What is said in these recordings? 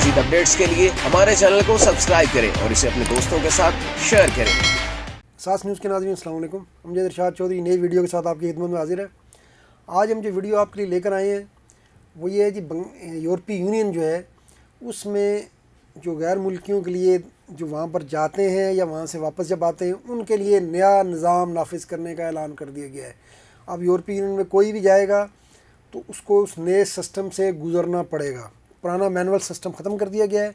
مزید اپڈیٹس کے لیے ہمارے چینل کو سبسکرائب کریں اور اسے اپنے دوستوں کے ساتھ شیئر کریں۔ ساس نیوز کے ناظرین السلام علیکم، امجد ارشاد چودھری نئی ویڈیو کے ساتھ آپ کی خدمت میں حاضر ہے۔ آج ہم جو ویڈیو آپ کے لیے لے کر آئے ہیں وہ یہ ہے جی یورپی یونین جو ہے اس میں جو غیر ملکیوں کے لیے جو وہاں پر جاتے ہیں یا وہاں سے واپس جب آتے ہیں ان کے لیے نیا نظام نافذ کرنے کا اعلان کر دیا گیا ہے۔ اب یورپی یونین میں کوئی بھی جائے گا تو اس کو اس نئے سسٹم سے گزرنا پڑے گا۔ پرانا مینول سسٹم ختم کر دیا گیا ہے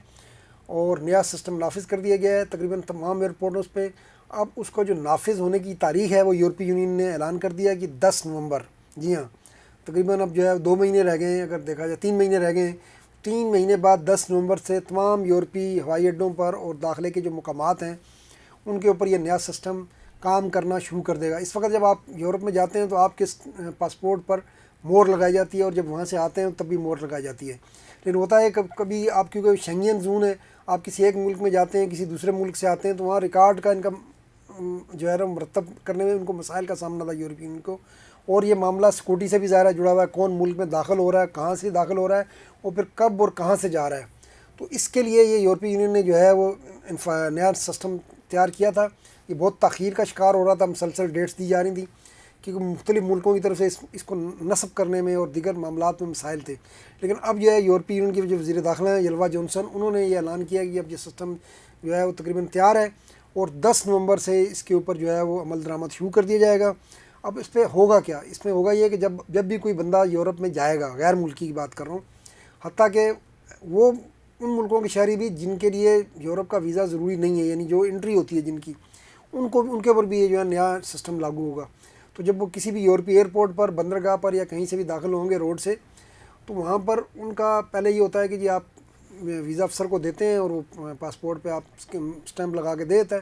اور نیا سسٹم نافذ کر دیا گیا ہے تقریباً تمام ایئرپورٹس پہ۔ اب اس کو جو نافذ ہونے کی تاریخ ہے وہ یورپی یونین نے اعلان کر دیا کہ 10 نومبر، جی ہاں تقریباً اب جو ہے 2 مہینے رہ گئے ہیں، اگر دیکھا جائے 3 مہینے رہ گئے ہیں۔ 3 مہینے بعد 10 نومبر سے تمام یورپی ہوائی اڈوں پر اور داخلے کے جو مقامات ہیں ان کے اوپر یہ نیا سسٹم کام کرنا شروع کر دے گا۔ اس وقت جب آپ یورپ میں جاتے ہیں تو آپ کے پاسپورٹ پر مہر لگائی جاتی ہے اور جب وہاں سے آتے ہیں تب بھی مہر لگائی جاتی ہے، لیکن ہوتا ہے کبھی آپ کی کوئی شنگن زون ہے، آپ کسی ایک ملک میں جاتے ہیں، کسی دوسرے ملک سے آتے ہیں تو وہاں ریکارڈ کا ان کا جو ہے مرتب کرنے میں ان کو مسائل کا سامنا تھا یورپی یونین کو۔ اور یہ معاملہ سیکورٹی سے بھی ظاہر جڑا ہوا ہے، کون ملک میں داخل ہو رہا ہے، کہاں سے داخل ہو رہا ہے اور پھر کب اور کہاں سے جا رہا ہے۔ تو اس کے لیے یہ یورپی یونین نے جو ہے وہ نیا سسٹم تیار کیا تھا۔ یہ بہت تاخیر کا شکار ہو رہا تھا، مسلسل ڈیٹس دی جا رہی تھیں کیونکہ مختلف ملکوں کی طرف سے اس کو نصب کرنے میں اور دیگر معاملات میں مسائل تھے۔ لیکن اب جو ہے یورپی یونین کے جو وزیر داخلہ ہیں یلوا جانسن، انہوں نے یہ اعلان کیا کہ اب یہ سسٹم جو ہے وہ تقریباً تیار ہے اور 10 نومبر سے اس کے اوپر جو ہے وہ عمل درآمد شروع کر دیا جائے گا۔ اب اس پہ ہوگا کیا؟ اس میں ہوگا یہ کہ جب بھی کوئی بندہ یورپ میں جائے گا، غیر ملکی کی بات کر رہا ہوں، حتیٰ کہ وہ ان ملکوں کے شہری بھی جن کے لیے یورپ کا ویزا ضروری نہیں ہے، یعنی جو انٹری ہوتی ہے جن کی، ان کے اوپر بھی یہ جو ہے نیا سسٹم لاگو ہوگا۔ تو جب وہ کسی بھی یورپی ایئرپورٹ پر، بندرگاہ پر یا کہیں سے بھی داخل ہوں گے روڈ سے، تو وہاں پر ان کا پہلے یہ ہوتا ہے کہ جی آپ ویزا افسر کو دیتے ہیں اور وہ پاسپورٹ پہ آپ اسٹیمپ لگا کے دے دیتا ہے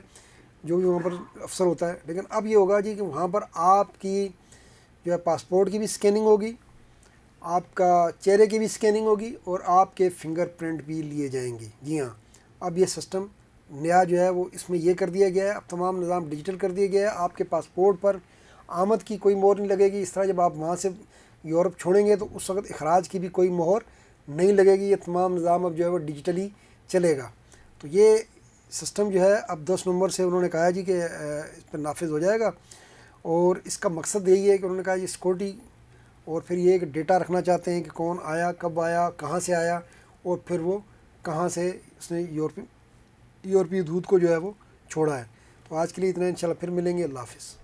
جو بھی وہاں پر افسر ہوتا ہے۔ لیکن اب یہ ہوگا جی کہ وہاں پر آپ کی جو ہے پاسپورٹ کی بھی اسکیننگ ہوگی، آپ کا چہرے کی بھی اسکیننگ ہوگی اور آپ کے فنگر پرنٹ بھی لیے جائیں گے۔ جی ہاں، اب یہ سسٹم نیا جو ہے وہ اس میں یہ کر دیا گیا ہے، اب تمام نظام ڈیجیٹل کر دیا گیا ہے۔ آپ کے پاسپورٹ پر آمد کی کوئی مہر نہیں لگے گی، اس طرح جب آپ وہاں سے یورپ چھوڑیں گے تو اس وقت اخراج کی بھی کوئی مہر نہیں لگے گی۔ یہ تمام نظام اب جو ہے وہ ڈیجیٹلی چلے گا۔ تو یہ سسٹم جو ہے اب 10 نومبر سے انہوں نے کہا جی کہ اس پر نافذ ہو جائے گا، اور اس کا مقصد یہی ہے کہ انہوں نے کہا یہ سیکورٹی اور پھر یہ کہ ڈیٹا رکھنا چاہتے ہیں کہ کون آیا، کب آیا، کہاں سے آیا اور پھر وہ کہاں سے اس نے یورپی حدود کو جو ہے وہ چھوڑا ہے۔ تو آج کے لیے اتنا، انشاءاللہ پھر ملیں گے، اللہ حافظ۔